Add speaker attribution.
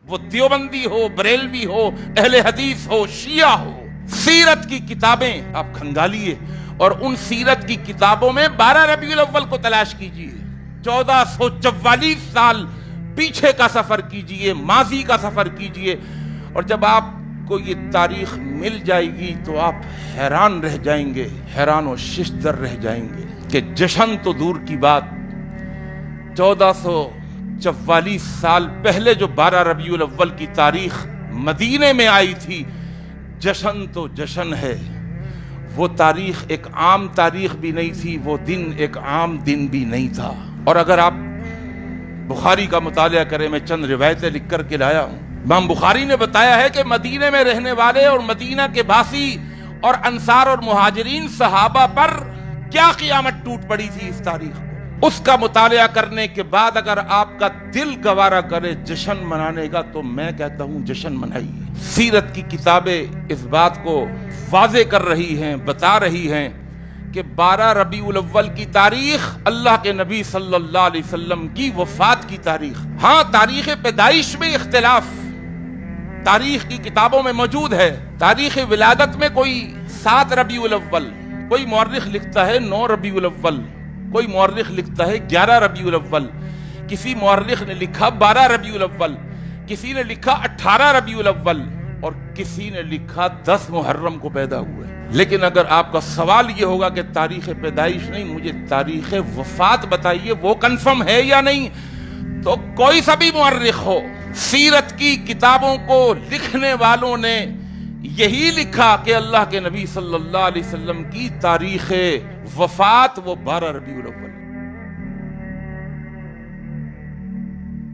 Speaker 1: وہ دیوبندی ہو، بریلوی ہو، اہل حدیث ہو، شیعہ ہو، سیرت کی کتابیں آپ کھنگالیے اور ان سیرت کی کتابوں میں 12 ربیع الاول کو تلاش کیجئے، 1444 سال پیچھے کا سفر کیجئے، ماضی کا سفر کیجئے، اور جب آپ کو یہ تاریخ مل جائے گی تو آپ حیران رہ جائیں گے، حیران و ششدر رہ جائیں گے کہ جشن تو دور کی بات، 1444 سال پہلے جو 12 ربیع الاول کی تاریخ مدینے میں آئی تھی، جشن تو جشن ہے، وہ تاریخ ایک عام تاریخ بھی نہیں تھی، وہ دن ایک عام دن بھی نہیں تھا۔ اور اگر آپ بخاری کا مطالعہ کریں، میں چند روایتیں لکھ کر کے لایا ہوں، امام بخاری نے بتایا ہے کہ مدینے میں رہنے والے اور مدینہ کے باسی اور انصار اور مہاجرین صحابہ پر کیا قیامت ٹوٹ پڑی تھی اس تاریخ کو۔ اس کا مطالعہ کرنے کے بعد اگر آپ کا دل گوارا کرے جشن منانے کا تو میں کہتا ہوں جشن منائیے۔ سیرت کی کتابیں اس بات کو واضح کر رہی ہیں، بتا رہی ہیں کہ 12 ربیع الاول کی تاریخ اللہ کے نبی صلی اللہ علیہ وسلم کی وفات کی تاریخ۔ ہاں، تاریخ پیدائش میں اختلاف تاریخ کی کتابوں میں موجود ہے۔ تاریخ ولادت میں کوئی 7 ربیع الاول، کوئی مورخ لکھتا ہے 9 ربیع الاول، کوئی مورخ لکھتا ہے 11 ربیع الاول، کسی مورخ نے لکھا 12 ربیع الاول، کسی نے لکھا 18 ربیع الاول، اور کسی نے لکھا 10 محرم کو پیدا ہوئے۔ لیکن اگر آپ کا سوال یہ ہوگا کہ تاریخ پیدائش نہیں، مجھے تاریخ وفات بتائیے وہ کنفرم ہے یا نہیں، تو کوئی سا بھی مورخ ہو، سیرت کی کتابوں کو لکھنے والوں نے یہی لکھا کہ اللہ کے نبی صلی اللہ علیہ وسلم کی تاریخ وفات وہ 12 ربیع الاول